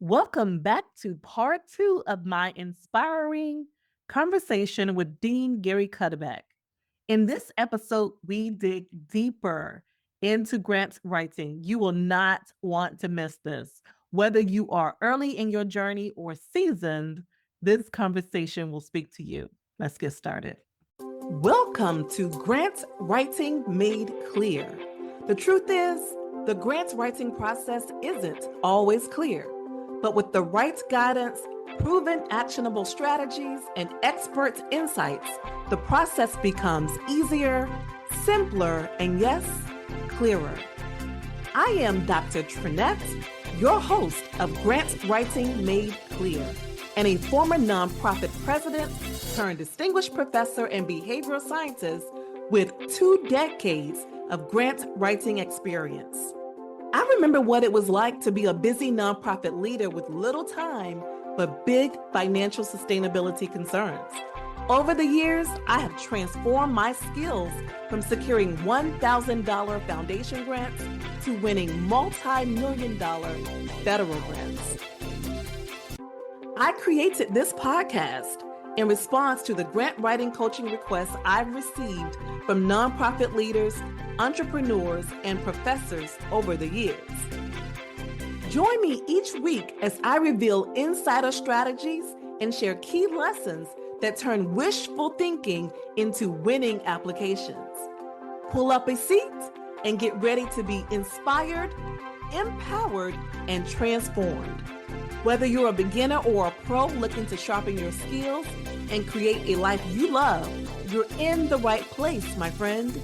Welcome back to part two of my inspiring conversation with Dean Gary Cuddeback. In this episode, we dig deeper into grant writing. You will not want to miss this. Whether you are early in your journey or seasoned, this conversation will speak to you. Let's get started. Welcome to Grant Writing Made Clear. The truth is, the grant writing process isn't always clear, but with the right guidance, proven actionable strategies, and expert insights, the process becomes easier, simpler, and yes, clearer. I am Dr. Trinette, your host of Grant Writing Made Clear, and a former nonprofit president turned distinguished professor and behavioral scientist with 2 decades of grant writing experience. I remember what it was like to be a busy nonprofit leader with little time but big financial sustainability concerns. Over the years, I have transformed my skills from securing $1,000 foundation grants to winning multi-million-dollar federal grants. I created this podcast in response to the grant writing coaching requests I've received from nonprofit leaders, entrepreneurs, and professors over the years. Join me each week as I reveal insider strategies and share key lessons that turn wishful thinking into winning applications. Pull up a seat and get ready to be inspired, empowered, and transformed. Whether you're a beginner or a pro looking to sharpen your skills and create a life you love, you're in the right place, my friend.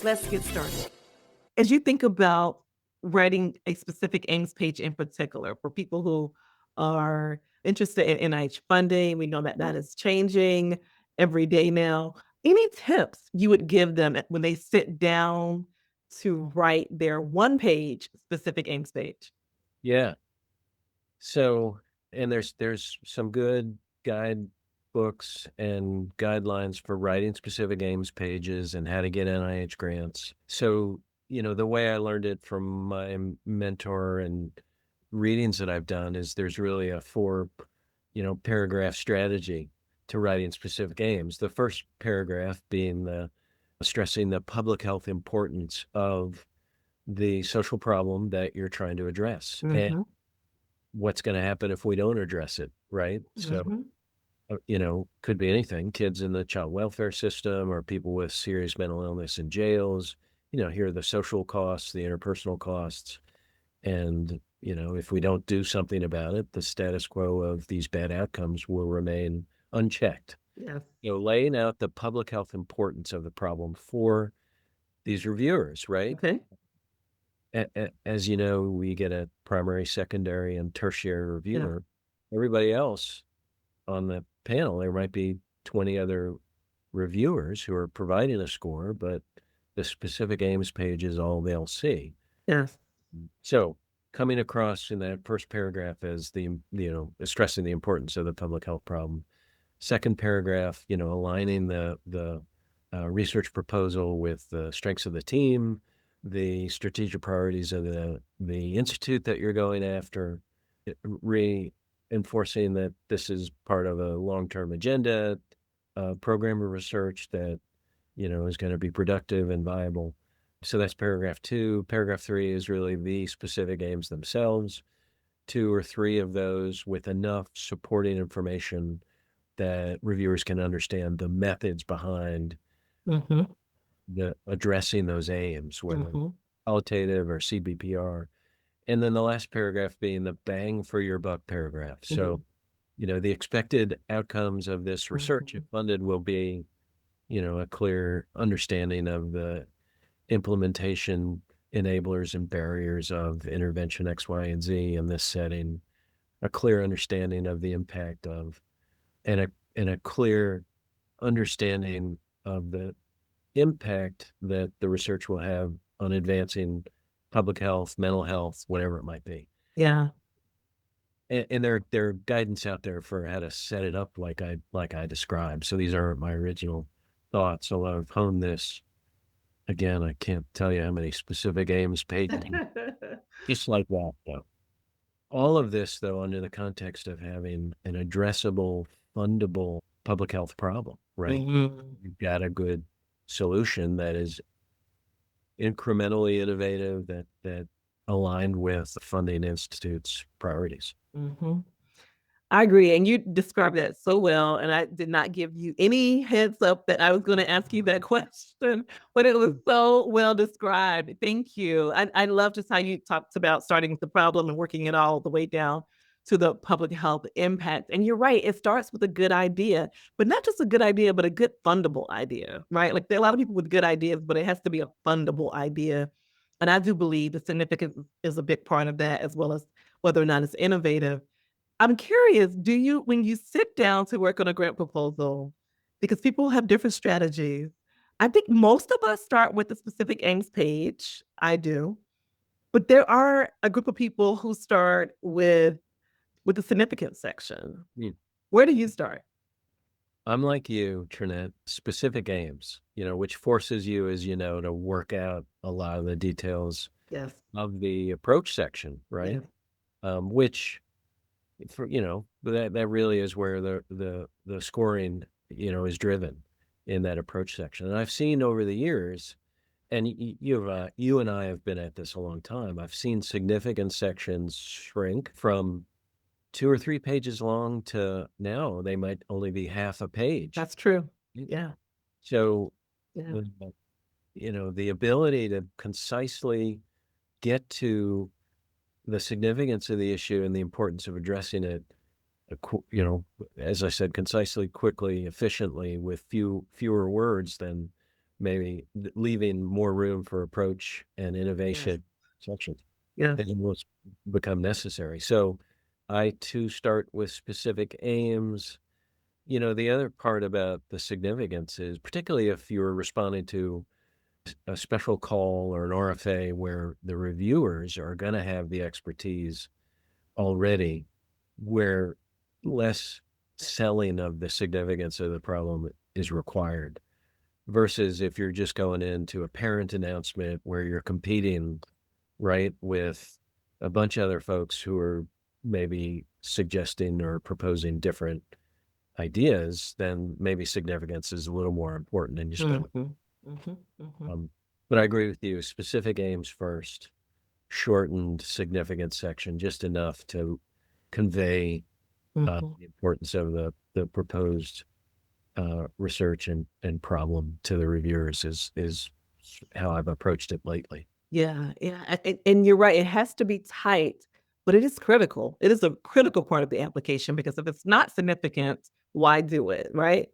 Let's get started. As you think about writing a specific aims page in particular for people who are interested in NIH funding, we know that that is changing every day now. Any tips you would give them when they sit down to write their one page specific aims page? Yeah. So, and there's some good guide books and guidelines for writing specific aims pages and how to get NIH grants. So, the way I learned it from my mentor and readings that I've done is there's really a 4, paragraph strategy to writing specific aims. The first paragraph being stressing the public health importance of the social problem that you're trying to address. And Mhm, what's going to happen if we don't address it, right? So, mhm. could be anything, kids in the child welfare system or people with serious mental illness in jails. Here are the social costs, the interpersonal costs. And, if we don't do something about it, the status quo of these bad outcomes will remain unchecked. Yes. Laying out the public health importance of the problem for these reviewers, right? Okay. As you know, we get a primary, secondary, and tertiary Yeah. reviewer. Everybody else on the panel, there might be 20 other reviewers who are providing a score, but the specific aims page is all they'll see. Yes. So coming across in that first paragraph as stressing the importance of the public health problem. Second paragraph, aligning the research proposal with the strengths of the team, the strategic priorities of the institute that you're going after, reinforcing that this is part of a long-term agenda, program of research that, is going to be productive and viable. So that's paragraph 2. Paragraph 3 is really the specific aims themselves. 2 or 3 of those with enough supporting information that reviewers can understand the methods behind Mhm, the addressing those aims, whether mhm, qualitative or CBPR. And then the last paragraph being the bang for your buck paragraph. So, mhm, the expected outcomes of this research, if mhm. funded, will be, a clear understanding of the implementation enablers and barriers of intervention X, Y, and Z in this setting, a clear understanding of the impact of, and a clear understanding of the impact that the research will have on advancing public health, mental health, whatever it might be. Yeah. And there are guidance out there for how to set it up like I described. So these aren't my original thoughts, although I've honed this. Again, I can't tell you how many specific aims pages, just like that, though. All of this, though, under the context of having an addressable, fundable public health problem, right? Mhm. You've got a good solution that is incrementally innovative, that aligned with the funding institute's priorities. Mhm. I agree, and you described that so well, and I did not give you any heads up that I was gonna ask you that question, but it was so well described. Thank you. I love just how you talked about starting with the problem and working it all the way down to the public health impact. And you're right, it starts with a good idea, but not just a good idea, but a good fundable idea, right? Like there are a lot of people with good ideas, but it has to be a fundable idea. And I do believe the significance is a big part of that, as well as whether or not it's innovative. I'm curious, do you when you sit down to work on a grant proposal, because people have different strategies, I think most of us start with the specific aims page. I do. But there are a group of people who start with the significance section. Mm. Where do you start? I'm like you, Trinette, specific aims, which forces you, as you know, to work out a lot of the details Yes. of the approach section, right? Yes. Which that really is where the scoring, is driven in that approach section. And I've seen over the years, and you and I have been at this a long time. I've seen significant sections shrink from 2 or 3 pages long to now they might only be half a page. That's true. Mm. Yeah. So, Yeah. the the ability to concisely get to the significance of the issue and the importance of addressing it, as I said, concisely, quickly, efficiently, with fewer words than maybe leaving more room for approach and Yes. innovation sections. Yes. It will become necessary. So I too start with specific aims. The other part about the significance is, particularly if you're responding to a special call or an RFA where the reviewers are going to have the expertise already, where less selling of the significance of the problem is required, versus if you're just going into a parent announcement where you're competing, right, with a bunch of other folks who are maybe suggesting or proposing different ideas, then maybe significance is a little more important and you spend. Mhm. Mhm. Mhm. um, but I agree with you, specific aims first, shortened significance section, just enough to convey Mhm. the importance of the proposed research and problem to the reviewers is how I've approached it lately. Yeah, yeah, and you're right, it has to be tight, but it is critical. It is a critical part of the application because if it's not significant, why do it, right?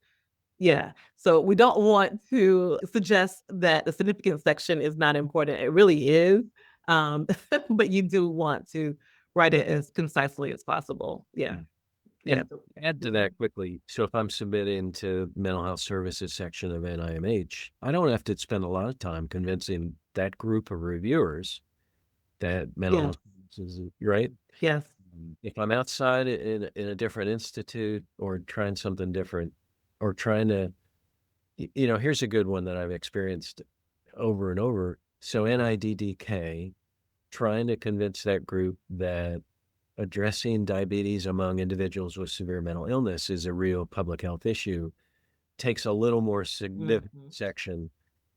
Yeah, so we don't want to suggest that the significant section is not important. It really is, um, but you do want to write it as concisely as possible. Yeah, Yeah. yeah. And add to that quickly. So if I'm submitting to mental health services section of NIMH, I don't have to spend a lot of time convincing that group of reviewers that mental Yeah, health services is right. yes, If I'm outside in a different institute or trying something different, or trying to, here's a good one that I've experienced over and over. So NIDDK, trying to convince that group that addressing diabetes among individuals with severe mental illness is a real public health issue takes a little more significant mhm, section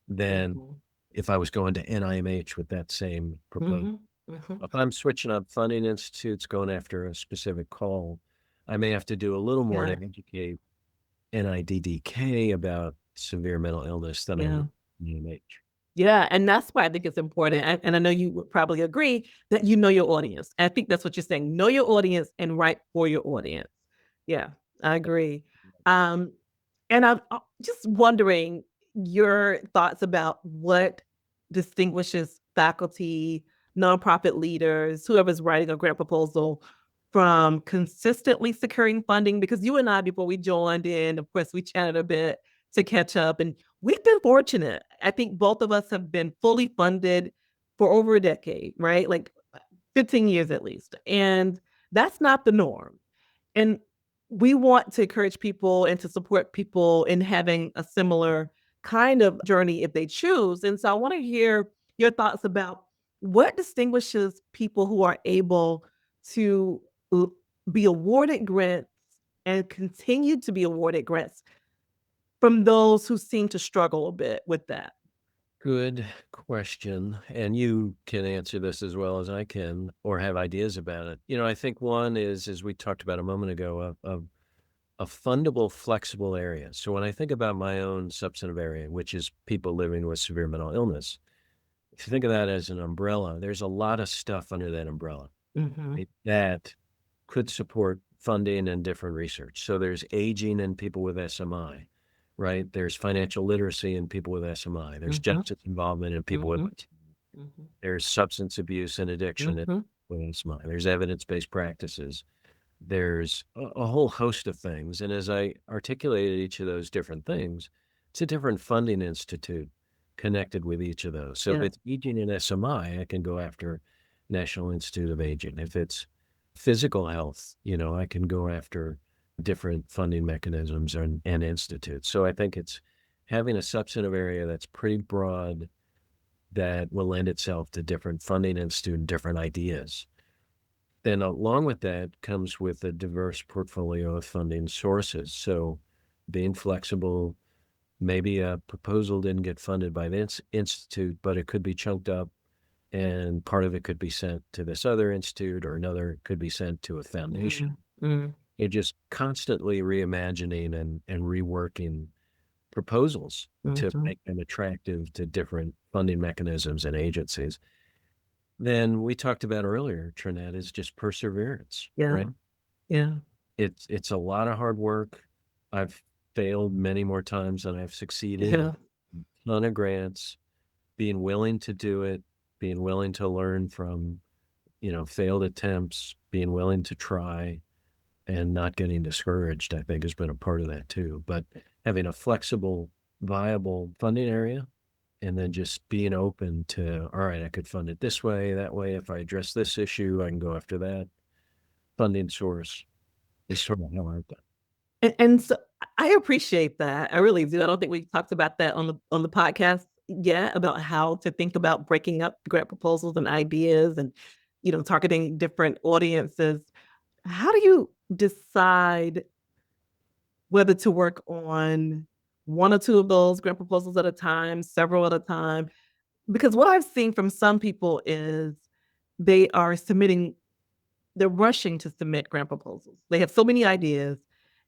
than mhm, if I was going to NIMH with that same proposal. mhm, mhm, If I'm switching up funding institutes, going after a specific call, I may have to do a little more to yeah, educate NIDDK about severe mental illness than I yeah. would NIMH. Yeah, and that's why I think it's important, and I know you would probably agree that you know your audience. I think that's what you're saying. Know your audience and write for your audience. Yeah, I agree. Um, and I'm just wondering your thoughts about what distinguishes faculty, nonprofit leaders, whoever's writing a grant proposal from consistently securing funding. Because you and I, before we joined in, of course, we chatted a bit to catch up, and we've been fortunate. I think both of us have been fully funded for over a decade, right? Like 15 years at least. And that's not the norm. And we want to encourage people and to support people in having a similar kind of journey if they choose. And so I want to hear your thoughts about what distinguishes people who are able to l- be awarded grants and continue to be awarded grants from those who seem to struggle a bit with that? Good question. And you can answer this as well as I can or have ideas about it. I think one is, as we talked about a moment ago, a fundable, flexible area. So when I think about my own substantive area, which is people living with severe mental illness, if you think of that as an umbrella, there's a lot of stuff under that umbrella, Mhm. right, that could support funding and different research. So there's aging in people with SMI, right? There's financial literacy in people with SMI. There's Mhm. justice involvement in people with Mhm. autism. Mhm. There's substance abuse and addiction Mhm. with SMI. There's evidence-based practices. There's a whole host of things. And as I articulated each of those different things, it's a different funding institute connected with each of those. So if Yeah. it's aging and SMI, I can go after National Institute of Aging. If it's physical health, I can go after different funding mechanisms and institutes. So I think it's having a substantive area that's pretty broad that will lend itself to different funding institute and different ideas. Then along with that comes with a diverse portfolio of funding sources. So being flexible, maybe a proposal didn't get funded by this institute, but it could be chunked up and part of it could be sent to this other institute or another could be sent to a foundation. Mm. Mm. You're just constantly reimagining and reworking proposals to Mhm. make them attractive to different funding mechanisms and agencies. Then we talked about earlier, Trinette, is just perseverance, Yeah. right? Yeah. It's a lot of hard work. I've failed many more times than I've succeeded. Yeah. Ton of grants, being willing to do it, being willing to learn from, failed attempts, being willing to try and not getting discouraged, I think has been a part of that too. But having a flexible, viable funding area and then just being open to, all right, I could fund it this way, that way. If I address this issue, I can go after that funding source is sort of how I've done. And so I appreciate that. I really do. I don't think we talked about that on the podcast yet, about how to think about breaking up grant proposals and ideas and, targeting different audiences. How do you decide whether to work on 1 or 2 of those grant proposals at a time, several at a time? Because what I've seen from some people is they are submitting they're rushing to submit grant proposals. They have so many ideas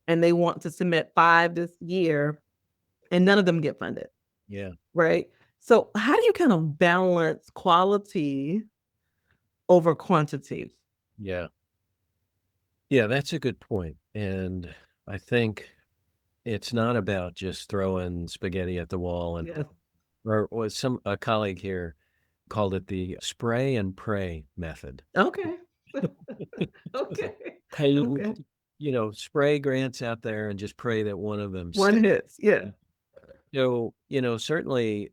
and they want to submit 5 this year and none of them get funded, Yeah. right? So how do you kind of balance quality over quantity? Yeah. Yeah, that's a good point. And I think it's not about just throwing spaghetti at the wall and Yes. or was some a colleague here called it the spray and pray method. Okay. It's like, Okay. hey, Okay. spray grants out there and just pray that one of them One sticks. hits. Yeah. So, certainly,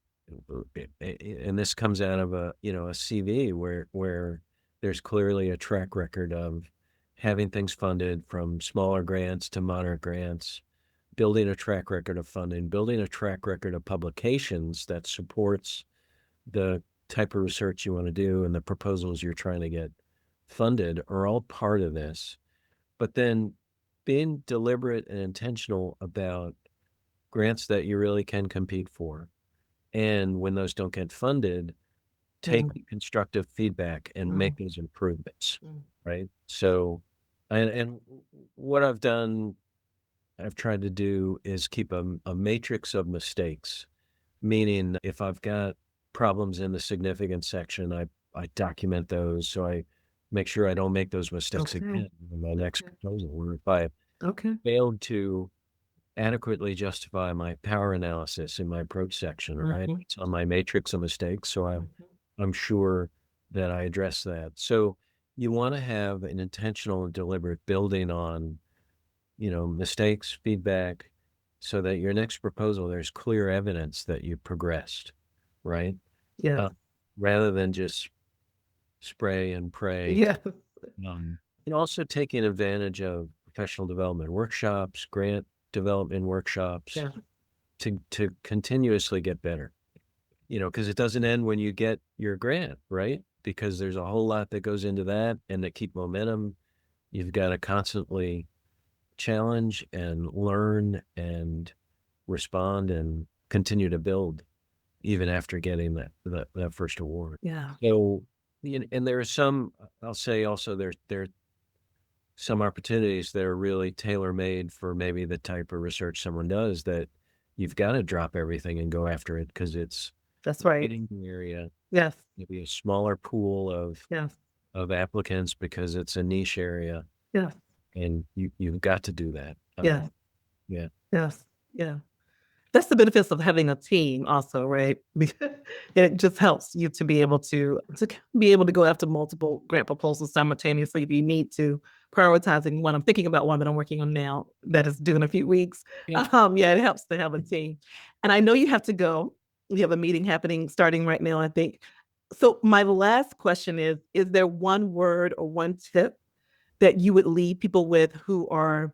and this comes out of a CV where there's clearly a track record of having things funded from smaller grants to moderate grants, building a track record of funding, building a track record of publications that supports the type of research you want to do and the proposals you're trying to get funded are all part of this. But then being deliberate and intentional about grants that you really can compete for. And when those don't get funded, take Mm, constructive feedback and mm, make those improvements, mm. right? So, and what I've tried to do is keep a matrix of mistakes, meaning if I've got problems in the significant section, I document those so I make sure I don't make those mistakes Okay. again in my next Okay. proposal. Or if I Okay. failed to adequately justify my power analysis in my approach section, right? Mhm. It's on my matrix of mistakes, so Mhm. I'm sure that I address that. So you want to have an intentional and deliberate building on, mistakes, feedback, so that your next proposal, there's clear evidence that you progressed, right? Yes. Uh, rather than just spray and pray. Yes. And also taking advantage of professional development workshops, grant development workshops, Yeah. to continuously get better, because it doesn't end when you get your grant, right? because there's a whole lot that goes into that, and to keep momentum, you've got to constantly challenge and learn and respond and continue to build even after getting that first award. Yeah. So, and there are some, I'll say also there are some opportunities that are really tailor-made for maybe the type of research someone does, that you've got to drop everything and go after it because it's That's right. hitting the area, Yes. maybe a smaller pool Yes. of applicants because it's a niche area, Yes. and you've got to do that. Yes. Yeah. Yes. Yeah. That's the benefits of having a team also, right? Because it just helps you to be able to be able to go after multiple grant proposals simultaneously if you need to, prioritizing one. I'm thinking about one that I'm working on now that is due in a few weeks. Yeah. Yeah, it helps to have a team. And I know you have to go. You have a meeting happening starting right now, I think. So my last question is there one word or one tip that you would leave people with who are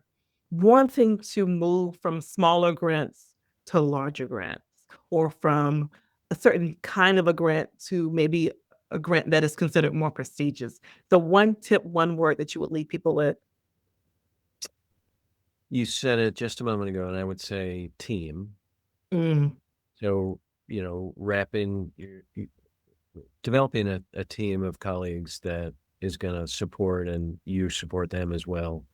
wanting to move from smaller grants to larger grants, or from a certain kind of a grant to maybe a grant that is considered more prestigious? The one tip, one word that you would leave people with? You said it just a moment ago, and I would say team. Mm, So, developing a team of colleagues that is going to support, and you support them as well,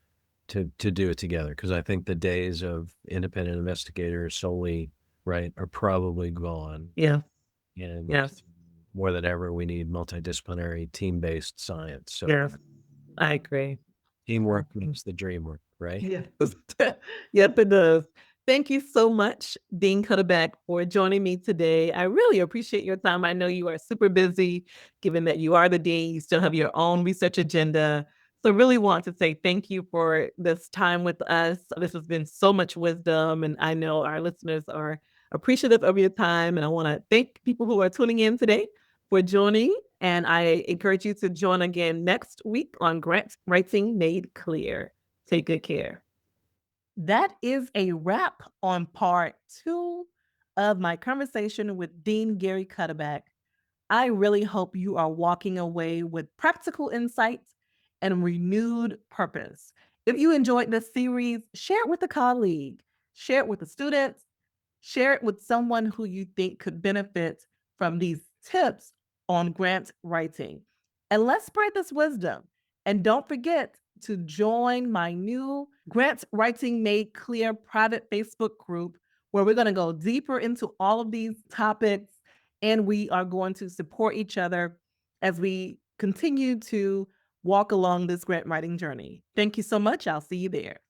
to do it together. Because I think the days of independent investigators solely, right, are probably gone. yeah. And Yes. more than ever, we need multidisciplinary, team-based science. So Yes. I agree. teamwork makes the dream work, right? Yes. Yep, it does. Thank you so much, Dean Cuddeback, for joining me today. I really appreciate your time. I know you are super busy, given that you are the dean, you still have your own research agenda. So really want to say thank you for this time with us. This has been so much wisdom, and I know our listeners are appreciative of your time. And I want to thank people who are tuning in today for joining. And I encourage you to join again next week on Grant Writing Made Clear. Take good care. That is a wrap on part 2 of my conversation with Dean Gary Cuddeback. I really hope you are walking away with practical insights and renewed purpose. If you enjoyed this series, share it with a colleague, share it with the students, share it with someone who you think could benefit from these tips on grant writing. And let's spread this wisdom. And don't forget to join my new Grant Writing Made Clear private Facebook group, where we're going to go deeper into all of these topics, and we are going to support each other as we continue to walk along this grant writing journey. Thank you so much. I'll see you there.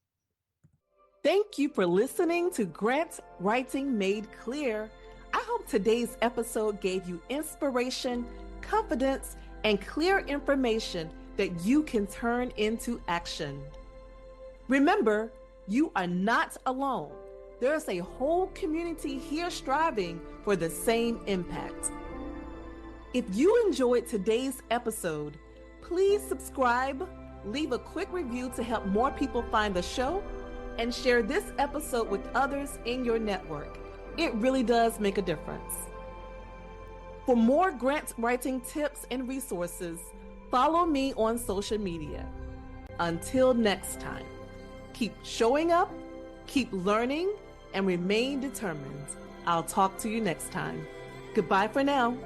Thank you for listening to Grant Writing Made Clear. I hope today's episode gave you inspiration, confidence, and clear information that you can turn into action. Remember, you are not alone. There's a whole community here striving for the same impact. If you enjoyed today's episode, please subscribe, leave a quick review to help more people find the show, and share this episode with others in your network. It really does make a difference. For more grant writing tips and resources, follow me on social media. Until next time, keep showing up, keep learning, and remain determined. I'll talk to you next time. Goodbye for now.